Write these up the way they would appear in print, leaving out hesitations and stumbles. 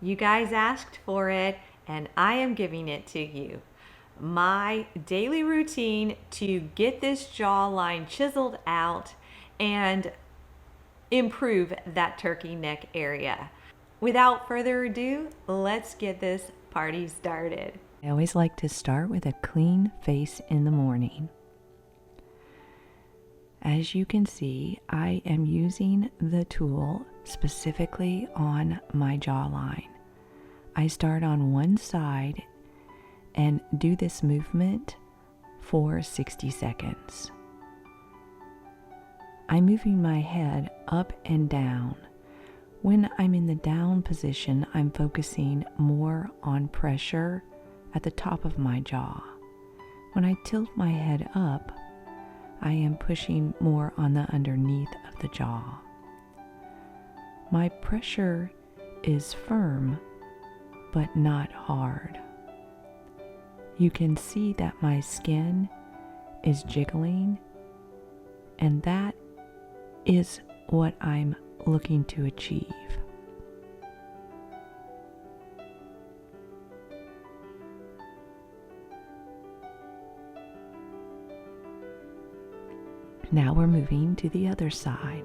You guys asked for it, and I am giving it to you. My daily routine to get this jawline chiseled out and improve that turkey neck area. Without further ado, let's get this party started. I always like to start with a clean face in the morning. As you can see, I am using the tool specifically on my jawline. I start on one side and do this movement for 60 seconds. I'm moving my head up and down. When I'm in the down position, I'm focusing more on pressure at the top of my jaw. When I tilt my head up, I am pushing more on the underneath of the jaw. My pressure is firm, but not hard. You can see that my skin is jiggling, and that is what I'm looking to achieve. Now we're moving to the other side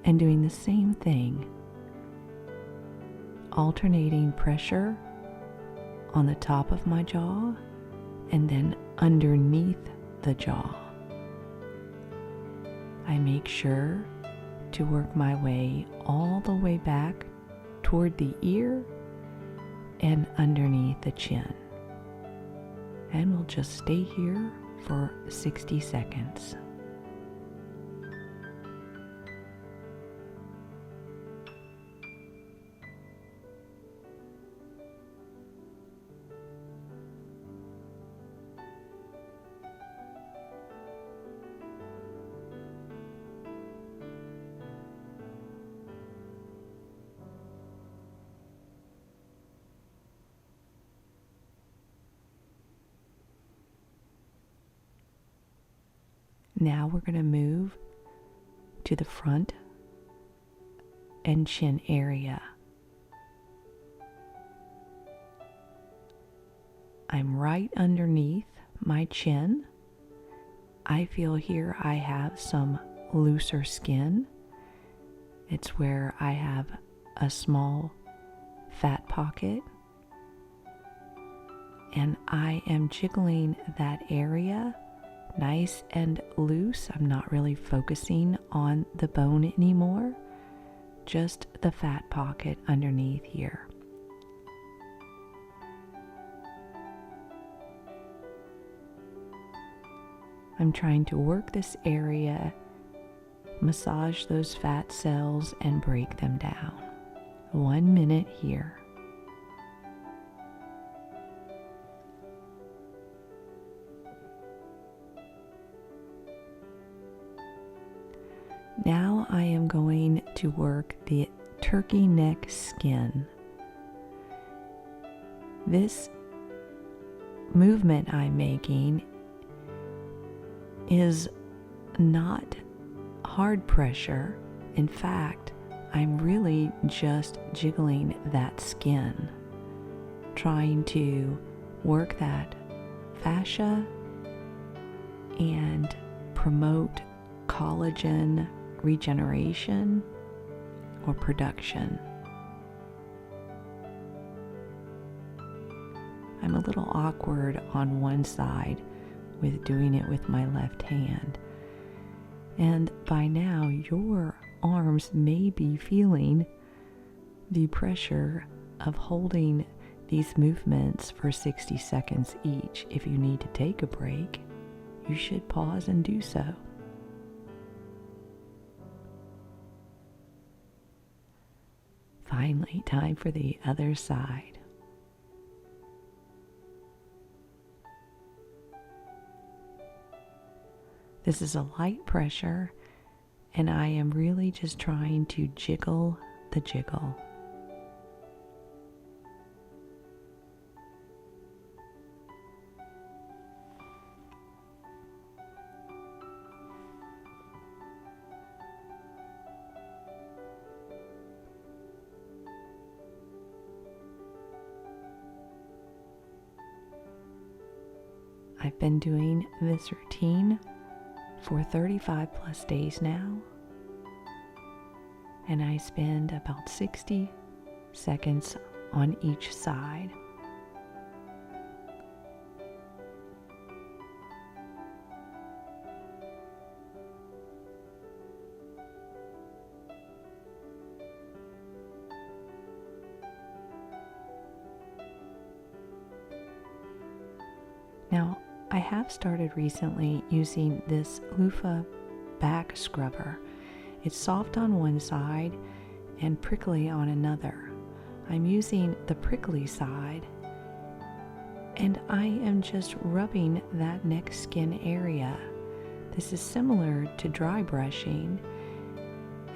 and doing the same thing, alternating pressure on the top of my jaw and then underneath the jaw. I make sure to work my way all the way back toward the ear and underneath the chin. And we'll just stay here for 60 seconds. Now we're going to move to the front and chin area. I'm right underneath my chin. I feel here I have some looser skin. It's where I have a small fat pocket, and I am jiggling that area nice and loose. I'm not really focusing on the bone anymore, just the fat pocket underneath here. I'm trying to work this area, massage those fat cells and break them down. 1 minute here. Now I am going to work the turkey neck skin. This movement I'm making is not hard pressure. In fact, I'm really just jiggling that skin, trying to work that fascia and promote collagen regeneration or production. I'm a little awkward on one side with doing it with my left hand. And by now, your arms may be feeling the pressure of holding these movements for 60 seconds each. If you need to take a break, you should pause and do so. Finally, time for the other side. This is a light pressure, and I am really just trying to jiggle the jiggle. I've been doing this routine for 35 plus days now, and I spend about 60 seconds on each side. Now, I have started recently using this loofah back scrubber. It's soft on one side and prickly on another. I'm using the prickly side, and I am just rubbing that neck skin area. This is similar to dry brushing,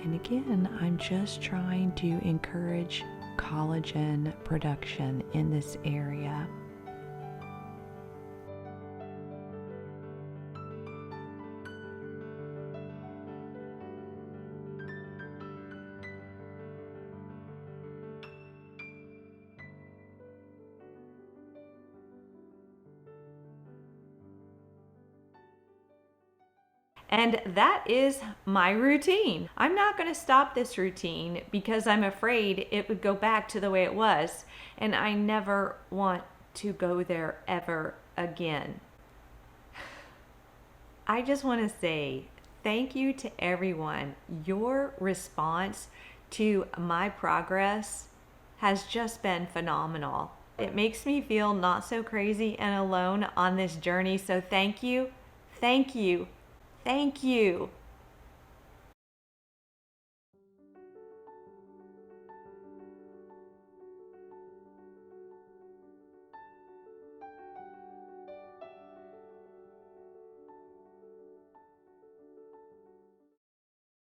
and again, I'm just trying to encourage collagen production in this area. And that is my routine. I'm not going to stop this routine because I'm afraid it would go back to the way it was, and I never want to go there ever again. I just want to say thank you to everyone. Your response to my progress has just been phenomenal. It makes me feel not so crazy and alone on this journey. So thank you, thank you, thank you.